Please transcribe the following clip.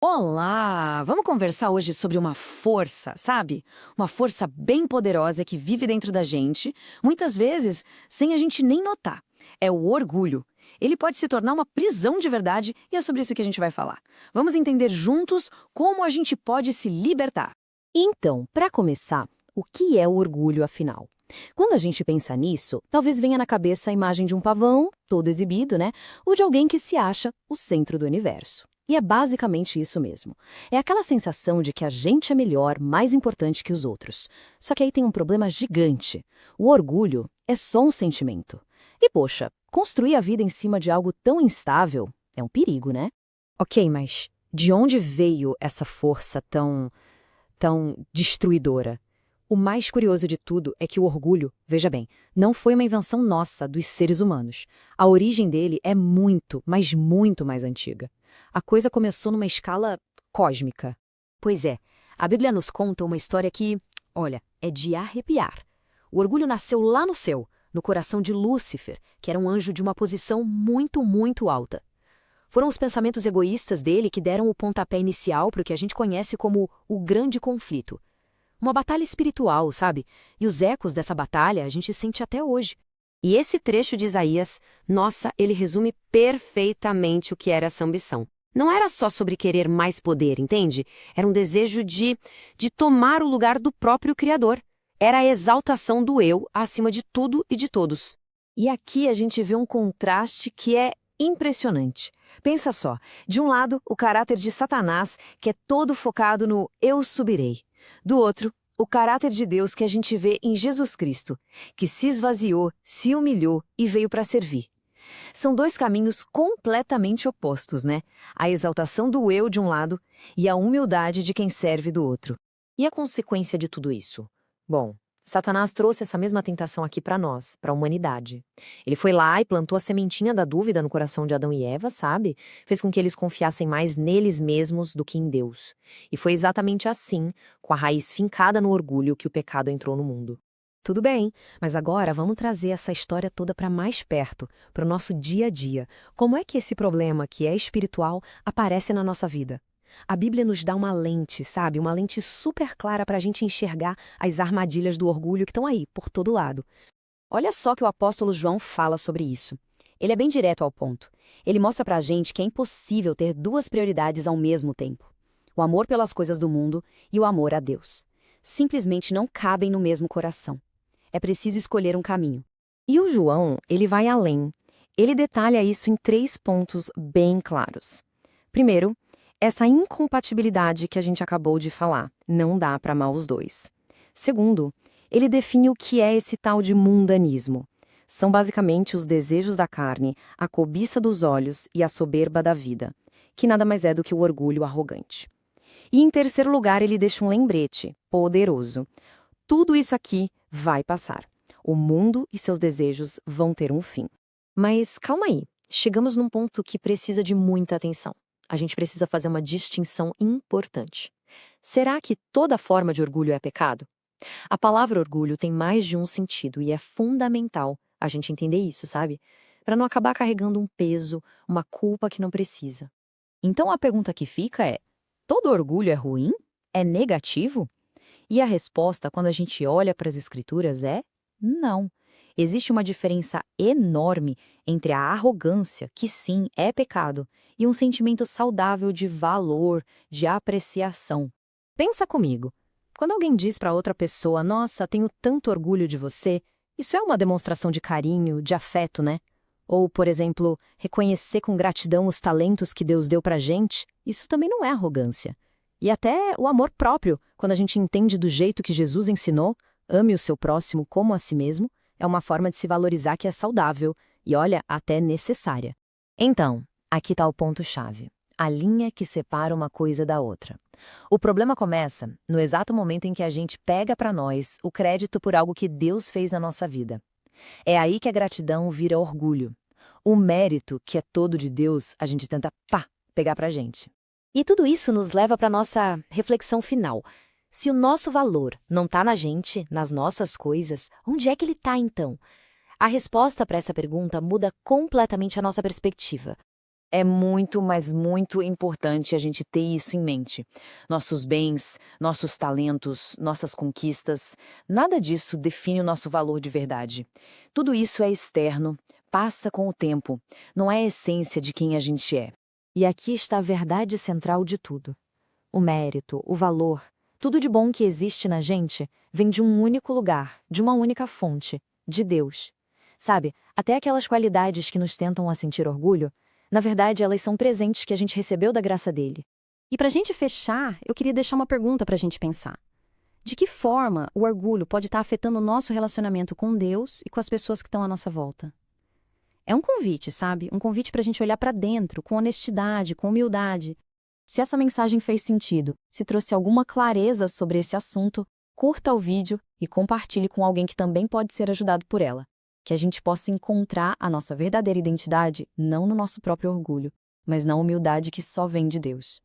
Olá! Vamos conversar hoje sobre uma força, sabe? Uma força bem poderosa que vive dentro da gente, muitas vezes sem a gente nem notar. É o orgulho. Ele pode se tornar uma prisão de verdade e é sobre isso que a gente vai falar. Vamos entender juntos como a gente pode se libertar. Então, para começar, o que é o orgulho, afinal? Quando a gente pensa nisso, talvez venha na cabeça a imagem de um pavão, todo exibido, né? Ou de alguém que se acha o centro do universo. E é basicamente isso mesmo. É aquela sensação de que a gente é melhor, mais importante que os outros. Só que aí tem um problema gigante. O orgulho é só um sentimento. E poxa, construir a vida em cima de algo tão instável é um perigo, né? Ok, mas de onde veio essa força tão destruidora? O mais curioso de tudo é que o orgulho, veja bem, não foi uma invenção nossa, dos seres humanos. A origem dele é muito, mas muito mais antiga. A coisa começou numa escala cósmica. Pois é, a Bíblia nos conta uma história que, olha, é de arrepiar. O orgulho nasceu lá no céu, no coração de Lúcifer, que era um anjo de uma posição muito, muito alta. Foram os pensamentos egoístas dele que deram o pontapé inicial para o que a gente conhece como o grande conflito. Uma batalha espiritual, sabe? E os ecos dessa batalha a gente sente até hoje. E esse trecho de Isaías, nossa, ele resume perfeitamente o que era essa ambição. Não era só sobre querer mais poder, entende? Era um desejo de tomar o lugar do próprio Criador. Era a exaltação do eu acima de tudo e de todos. E aqui a gente vê um contraste que é impressionante. Pensa só, de um lado, o caráter de Satanás, que é todo focado no eu subirei. Do outro, o caráter de Deus que a gente vê em Jesus Cristo, que se esvaziou, se humilhou e veio para servir. São dois caminhos completamente opostos, né? A exaltação do eu de um lado e a humildade de quem serve do outro. E a consequência de tudo isso? Bom, Satanás trouxe essa mesma tentação aqui para nós, para a humanidade. Ele foi lá e plantou a sementinha da dúvida no coração de Adão e Eva, sabe? Fez com que eles confiassem mais neles mesmos do que em Deus. E foi exatamente assim, com a raiz fincada no orgulho, que o pecado entrou no mundo. Tudo bem, mas agora vamos trazer essa história toda para mais perto, para o nosso dia a dia. Como é que esse problema, que é espiritual, aparece na nossa vida? A Bíblia nos dá uma lente, sabe? Uma lente super clara para a gente enxergar as armadilhas do orgulho que estão aí, por todo lado. Olha só que o apóstolo João fala sobre isso. Ele é bem direto ao ponto. Ele mostra para a gente que é impossível ter duas prioridades ao mesmo tempo: o amor pelas coisas do mundo e o amor a Deus. Simplesmente não cabem no mesmo coração. É preciso escolher um caminho. E o João, ele vai além. Ele detalha isso em 3 pontos bem claros. Primeiro, essa incompatibilidade que a gente acabou de falar, não dá para amar os dois. Segundo, ele define o que é esse tal de mundanismo. São basicamente os desejos da carne, a cobiça dos olhos e a soberba da vida, que nada mais é do que o orgulho arrogante. E em terceiro lugar, ele deixa um lembrete poderoso. Tudo isso aqui vai passar. O mundo e seus desejos vão ter um fim. Mas calma aí, chegamos num ponto que precisa de muita atenção. A gente precisa fazer uma distinção importante. Será que toda forma de orgulho é pecado? A palavra orgulho tem mais de um sentido e é fundamental a gente entender isso, sabe? Para não acabar carregando um peso, uma culpa que não precisa. Então a pergunta que fica é: todo orgulho é ruim? É negativo? E a resposta, quando a gente olha para as Escrituras, é não. Existe uma diferença enorme entre a arrogância, que sim, é pecado, e um sentimento saudável de valor, de apreciação. Pensa comigo. Quando alguém diz para outra pessoa: nossa, tenho tanto orgulho de você, isso é uma demonstração de carinho, de afeto, né? Ou, por exemplo, reconhecer com gratidão os talentos que Deus deu pra gente, isso também não é arrogância. E até o amor próprio, quando a gente entende do jeito que Jesus ensinou, ame o seu próximo como a si mesmo, é uma forma de se valorizar que é saudável e, olha, até necessária. Então, aqui está o ponto-chave. A linha que separa uma coisa da outra. O problema começa no exato momento em que a gente pega para nós o crédito por algo que Deus fez na nossa vida. É aí que a gratidão vira orgulho. O mérito, que é todo de Deus, a gente tenta, pegar pra gente. E tudo isso nos leva para nossa reflexão final. Se o nosso valor não está na gente, nas nossas coisas, onde é que ele está então? A resposta para essa pergunta muda completamente a nossa perspectiva. É muito, mas muito importante a gente ter isso em mente. Nossos bens, nossos talentos, nossas conquistas, nada disso define o nosso valor de verdade. Tudo isso é externo, passa com o tempo, não é a essência de quem a gente é. E aqui está a verdade central de tudo. O mérito, o valor, tudo de bom que existe na gente vem de um único lugar, de uma única fonte, de Deus. Sabe, até aquelas qualidades que nos tentam a sentir orgulho, na verdade, elas são presentes que a gente recebeu da graça dele. E para a gente fechar, eu queria deixar uma pergunta para a gente pensar. De que forma o orgulho pode estar afetando o nosso relacionamento com Deus e com as pessoas que estão à nossa volta? É um convite, sabe? Um convite para a gente olhar para dentro, com honestidade, com humildade. Se essa mensagem fez sentido, se trouxe alguma clareza sobre esse assunto, curta o vídeo e compartilhe com alguém que também pode ser ajudado por ela. Que a gente possa encontrar a nossa verdadeira identidade não no nosso próprio orgulho, mas na humildade que só vem de Deus.